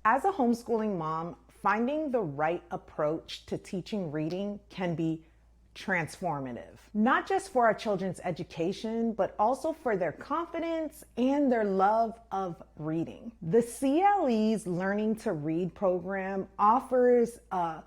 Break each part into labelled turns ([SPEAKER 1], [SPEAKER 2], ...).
[SPEAKER 1] As a homeschooling mom, finding the right approach to teaching reading can be transformative, not just for our children's education, but also for their confidence and their love of reading. The CLE's Learning to Read program offers a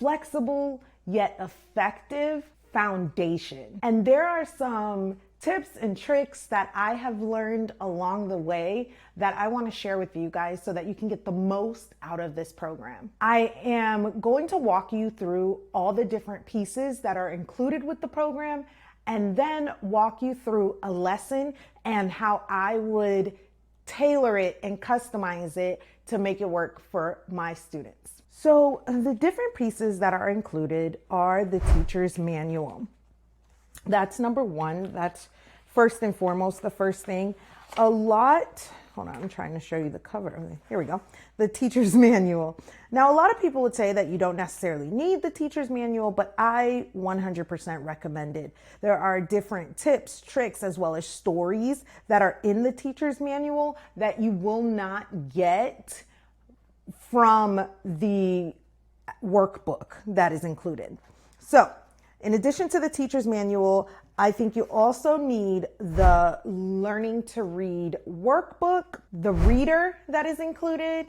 [SPEAKER 1] flexible yet effective foundation. And there are some tips and tricks that I have learned along the way that I want to share with you guys so that you can get the most out of this program. I am going to walk you through all the different pieces that are included with the program and then walk you through a lesson and how I would tailor it and customize it to make it work for my students. So the different pieces that are included are the teacher's manual. That's number one. That's first and foremost, the first thing. Hold on, I'm trying to show you the cover. Here we go. The teacher's manual. Now, a lot of people would say that you don't necessarily need the teacher's manual, but I 100% recommend it. There are different tips, tricks, as well as stories that are in the teacher's manual that you will not get from the workbook that is included. So, in addition to the teacher's manual, I think you also need the Learning to Read workbook, the reader that is included,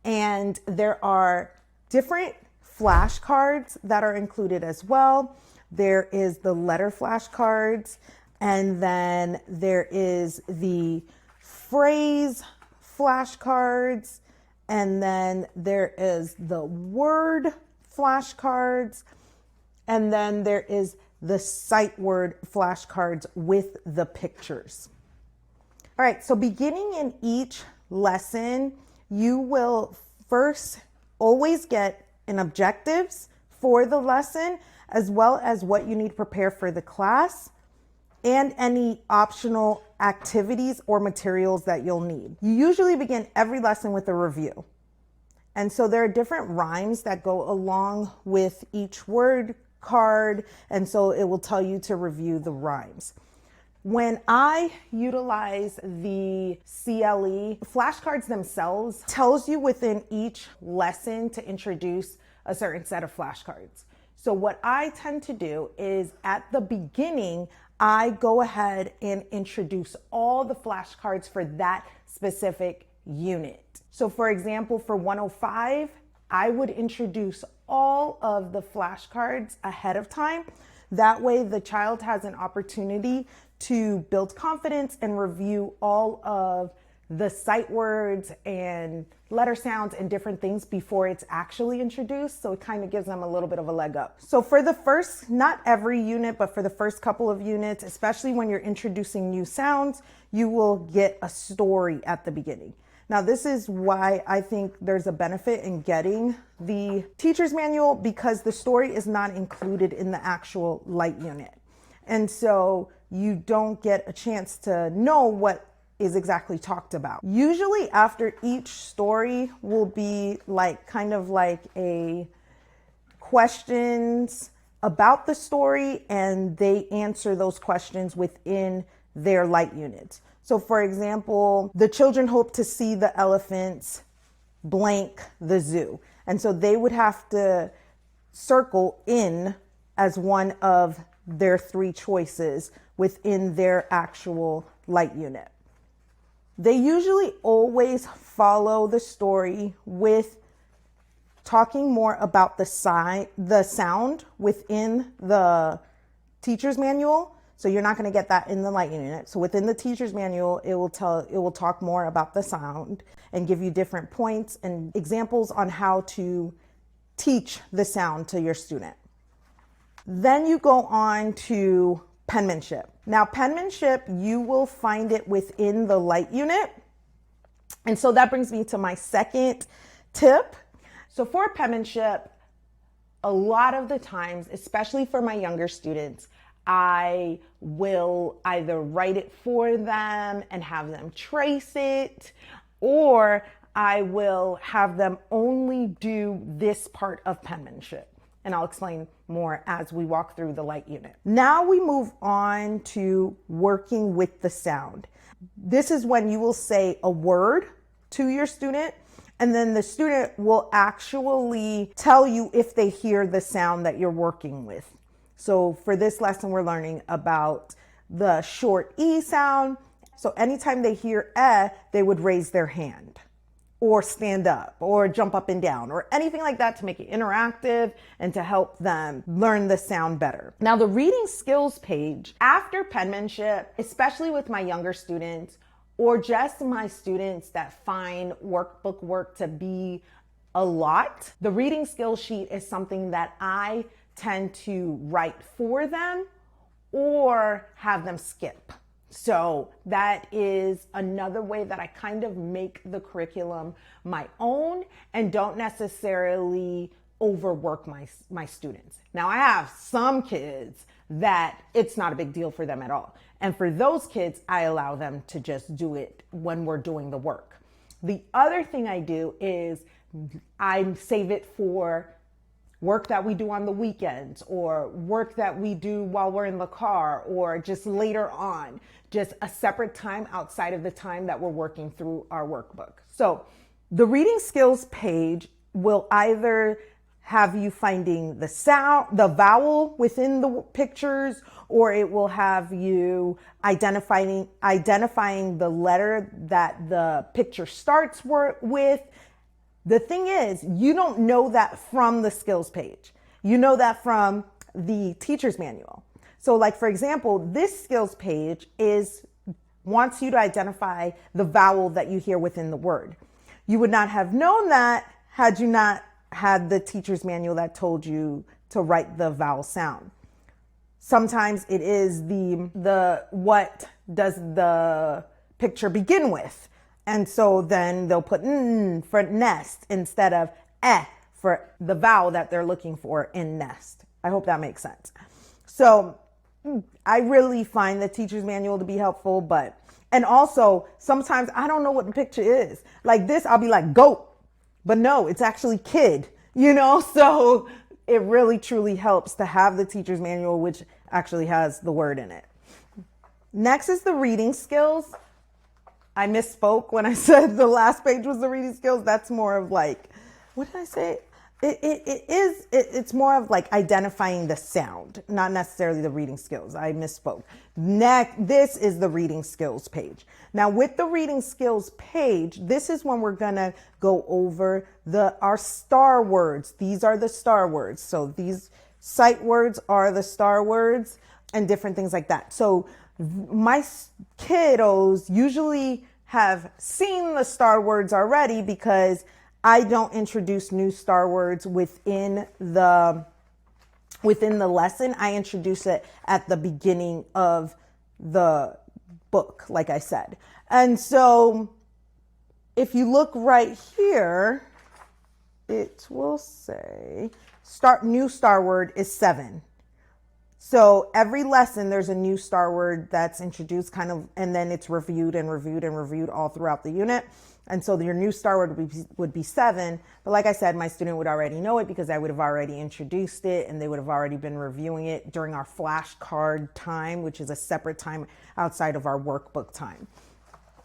[SPEAKER 1] and there are different flashcards that are included as well. There is the letter flashcards, and then there is the phrase flashcards, and then there is the word flashcards, and then there is the sight word flashcards with the pictures. All right, so beginning in each lesson, you will first always get an objectives for the lesson, as well as what you need to prepare for the class and any optional activities or materials that you'll need. You usually begin every lesson with a review. And so there are different rhymes that go along with each word card, and so it will tell you to review the rhymes. When I utilize the CLE, flashcards themselves tells you within each lesson to introduce a certain set of flashcards. So what I tend to do is at the beginning, I go ahead and introduce all the flashcards for that specific unit. So for example, for 105, I would introduce all of the flashcards ahead of time. That way the child has an opportunity to build confidence and review all of the sight words and letter sounds and different things before it's actually introduced. So it kind of gives them a little bit of a leg up. So for the first, not every unit, but for the first couple of units, especially when you're introducing new sounds, you will get a story at the beginning. Now, this is why I think there's a benefit in getting the teacher's manual, because the story is not included in the actual light unit. And so you don't get a chance to know what is exactly talked about. Usually after each story will be kind of like a questions about the story, and they answer those questions within their light units. So for example, the children hope to see the elephants blank the zoo. And so they would have to circle in as one of their three choices within their actual light unit. They usually always follow the story with talking more about the sound within the teacher's manual. So you're not going to get that in the light unit. So within the teacher's manual, it will talk more about the sound and give you different points and examples on how to teach the sound to your student. Then you go on to penmanship. Now, penmanship, you will find it within the light unit. And so that brings me to my second tip. So for penmanship, a lot of the times, especially for my younger students, I will either write it for them and have them trace it, or I will have them only do this part of penmanship. And I'll explain more as we walk through the light unit. Now we move on to working with the sound. This is when you will say a word to your student, And then the student will actually tell you if they hear the sound that you're working with. So for this lesson, we're learning about the short E sound. So anytime they hear they would raise their hand or stand up or jump up and down or anything like that to make it interactive and to help them learn the sound better. Now, the reading skills page after penmanship, especially with my younger students or just my students that find workbook work to be a lot, the reading skills sheet is something that I tend to write for them or have them skip. So that is another way that I kind of make the curriculum my own and don't necessarily overwork my students. Now, I have some kids that it's not a big deal for them at all. And for those kids, I allow them to just do it when we're doing the work. The other thing I do is I save it for work that we do on the weekends or work that we do while we're in the car or just later on, just a separate time outside of the time that we're working through our workbook. So the reading skills page will either have you finding the sound, the vowel within the pictures, or it will have you identifying the letter that the picture starts with. The thing is, you don't know that from the skills page. You know that from the teacher's manual. So like, for example, this skills page wants you to identify the vowel that you hear within the word. You would not have known that had you not had the teacher's manual that told you to write the vowel sound. Sometimes it is the what does the picture begin with? And so then they'll put N for nest instead of for the vowel that they're looking for in nest. I hope that makes sense. So I really find the teacher's manual to be helpful, and also sometimes I don't know what the picture is. Like this, I'll be like goat, but no, it's actually kid, so it really truly helps to have the teacher's manual, which actually has the word in it. Next is the reading skills. I misspoke when I said the last page was the reading skills. That's more of like, what did I say? It's more of like identifying the sound, not necessarily the reading skills. I misspoke. Next, this is the reading skills page. Now with the reading skills page, this is when we're gonna go over our star words. These are the star words. So these sight words are the star words and different things like that. So my kiddos usually have seen the star words already because I don't introduce new star words within the lesson. I introduce it at the beginning of the book, like I said. And so if you look right here, it will say new star word is 7. So every lesson, there's a new star word that's introduced and then it's reviewed and reviewed and reviewed all throughout the unit. And so your new star word would be 7. But like I said, my student would already know it because I would have already introduced it and they would have already been reviewing it during our flashcard time, which is a separate time outside of our workbook time.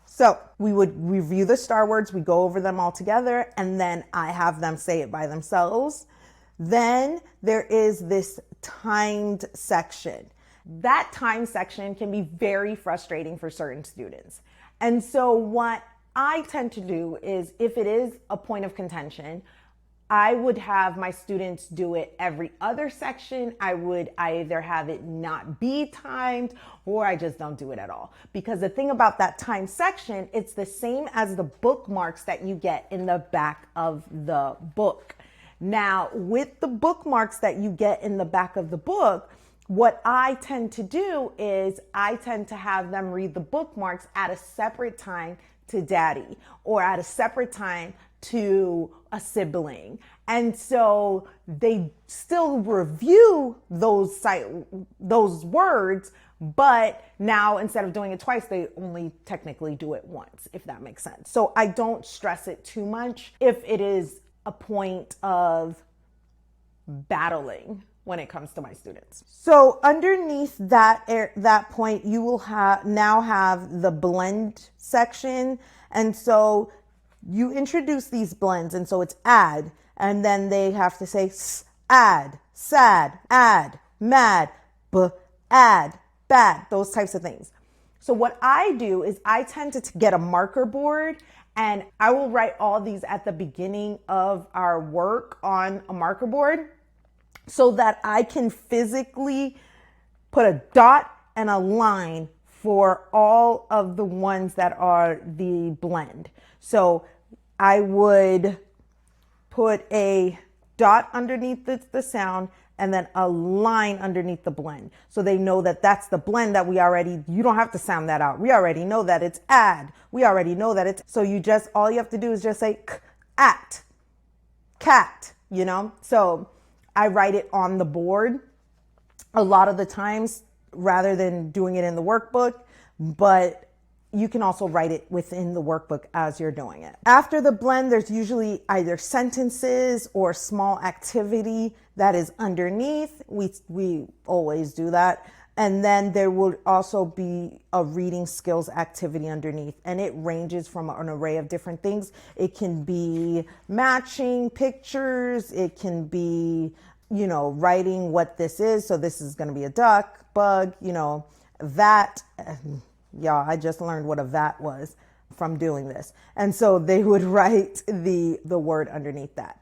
[SPEAKER 1] So we would review the star words, we go over them all together, and then I have them say it by themselves. Then there is this timed section. That timed section can be very frustrating for certain students. And so what I tend to do is, if it is a point of contention, I would have my students do it every other section. I would either have it not be timed or I just don't do it at all. Because the thing about that timed section, it's the same as the bookmarks that you get in the back of the book. Now, with the bookmarks that you get in the back of the book, what I tend to do is I tend to have them read the bookmarks at a separate time to daddy or at a separate time to a sibling. And so they still review those words, but now instead of doing it twice, they only technically do it once, if that makes sense. So I don't stress it too much if it is a point of battling when it comes to my students. So underneath that point, you will now have the blend section. And so you introduce these blends, and so it's add, and then they have to say add, sad, add, mad, add, bad, those types of things. So what I do is I tend to get a marker board, and I will write all these at the beginning of our work on a marker board so that I can physically put a dot and a line for all of the ones that are the blend. So I would put a dot underneath the sound and then a line underneath the blend. So they know that that's the blend that you don't have to sound that out. We already know that it's add. We already know that it's, so all you have to do is just say at, cat, So I write it on the board a lot of the times rather than doing it in the workbook, but you can also write it within the workbook as you're doing it. After the blend, there's usually either sentences or small activity that is underneath. We always do that. And then there will also be a reading skills activity underneath. And it ranges from an array of different things. It can be matching pictures. It can be, writing what this is. So this is going to be a duck, bug, that. Yeah, I just learned what a vat was from doing this. And so they would write the word underneath that.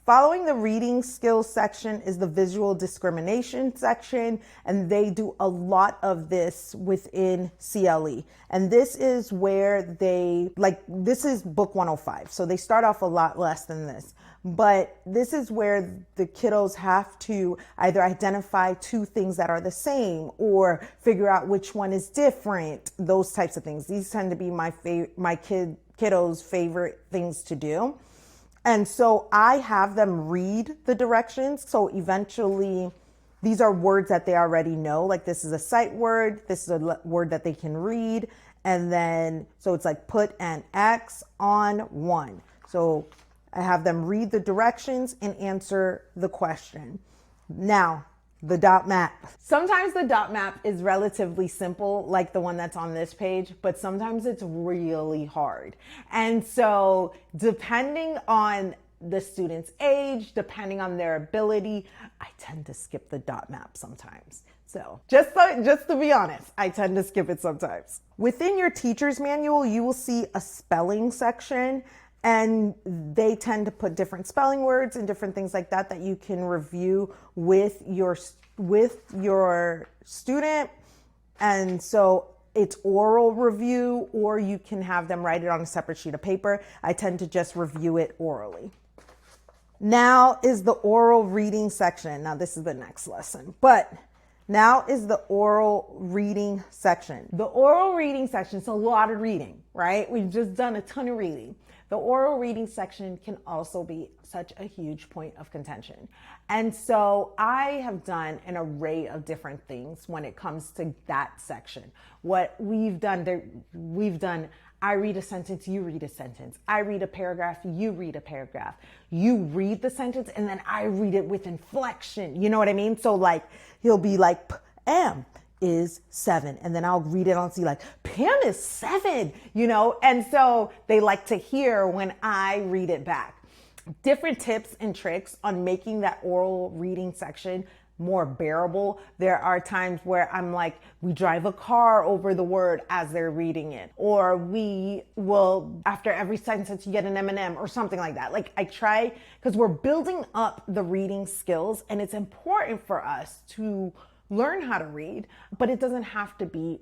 [SPEAKER 1] Following the reading skills section is the visual discrimination section, and they do a lot of this within CLE. And this is where this is book 105. So they start off a lot less than this. But this is where the kiddos have to either identify two things that are the same or figure out which one is different, those types of things. These tend to be my kiddos' favorite things to do. And so I have them read the directions. So eventually these are words that they already know. Like this is a sight word. This is a word that they can read. And then, so it's like put an X on 1. So I have them read the directions and answer the question. Now, the dot map. Sometimes the dot map is relatively simple, like the one that's on this page, but sometimes it's really hard. And so depending on the student's age, depending on their ability, I tend to skip the dot map sometimes. So just to be honest, I tend to skip it sometimes. Within your teacher's manual, you will see a spelling section. And they tend to put different spelling words and different things like that you can review with your student. And so it's oral review, or you can have them write it on a separate sheet of paper. I tend to just review it orally. Now is the oral reading section. Now this is the next lesson, but now is the oral reading section. The oral reading section is a lot of reading, right? We've just done a ton of reading. The oral reading section can also be such a huge point of contention. And so I have done an array of different things when it comes to that section. What we've done, I read a sentence, you read a sentence. I read a paragraph, you read a paragraph. You read the sentence and then I read it with inflection. You know what I mean? So like, he'll be like, am is 7. And then I'll read it on see like, Pam is 7, and so they like to hear when I read it back. Different tips and tricks on making that oral reading section more bearable. There are times where I'm like, we drive a car over the word as they're reading it, or we will, after every sentence, you get an M&M or something like that. Like I try, because we're building up the reading skills, and it's important for us to learn how to read, but it doesn't have to be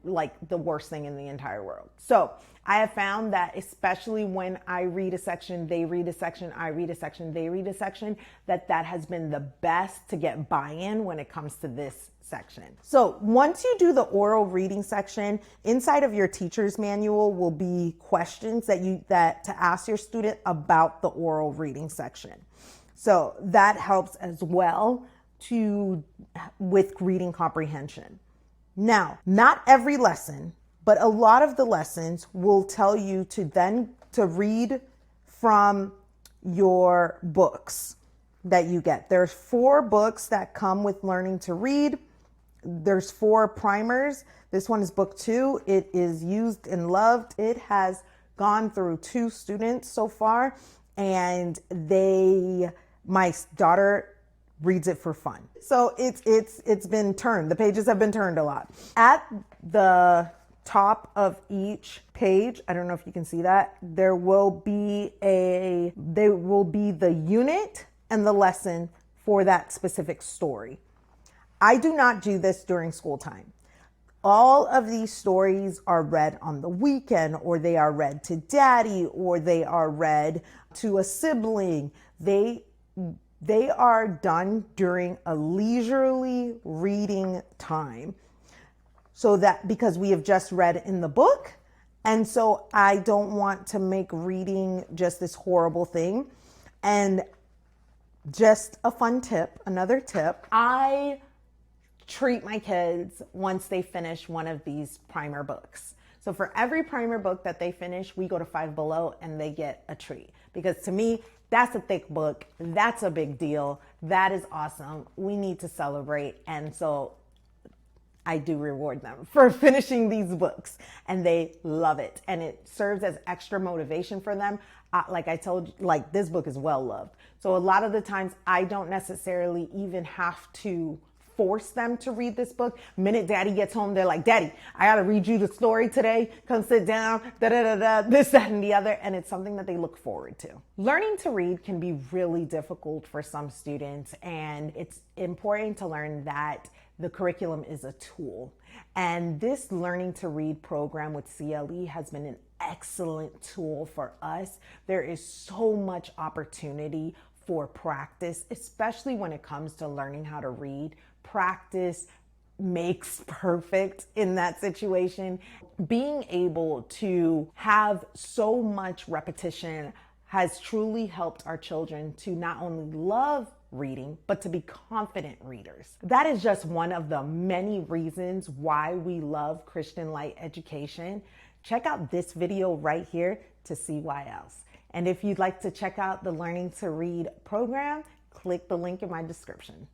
[SPEAKER 1] like the worst thing in the entire world. So I have found that especially when I read a section, they read a section, I read a section, they read a section, that has been the best to get buy-in when it comes to this section. So once you do the oral reading section, inside of your teacher's manual will be questions that to ask your student about the oral reading section. So that helps as well with reading comprehension. Now, not every lesson, but a lot of the lessons will tell you to read from your books that you get. There's 4 books that come with learning to read. There's 4 primers. This one is book 2. It is used and loved. It has gone through 2 students so far, and my daughter reads it for fun. So it's been turned. The pages have been turned a lot. At the top of each page, I don't know if you can see that, there will be the unit and the lesson for that specific story. I do not do this during school time. All of these stories are read on the weekend, or they are read to daddy, or they are read to a sibling. They are done during a leisurely reading time. So that, because we have just read in the book, and so I don't want to make reading just this horrible thing. And just a fun tip, another tip, I treat my kids once they finish one of these primer books. So for every primer book that they finish, we go to Five Below and they get a treat. Because to me, that's a thick book. That's a big deal. That is awesome. We need to celebrate. And so I do reward them for finishing these books, and they love it. And it serves as extra motivation for them. Like I told you, like, this book is well loved. So a lot of the times I don't necessarily even have to force them to read this book. Minute daddy gets home, they're like, Daddy, I gotta read you the story today. Come sit down, this, that, and the other. And it's something that they look forward to. Learning to read can be really difficult for some students, and it's important to learn that the curriculum is a tool. And this learning to read program with CLE has been an excellent tool for us. There is so much opportunity for practice, especially when it comes to learning how to read. Practice makes perfect in that situation. Being able to have so much repetition has truly helped our children to not only love reading, but to be confident readers. That is just one of the many reasons why we love Christian Light Education. Check out this video right here to see why else. And if you'd like to check out the Learning to Read program, click the link in my description.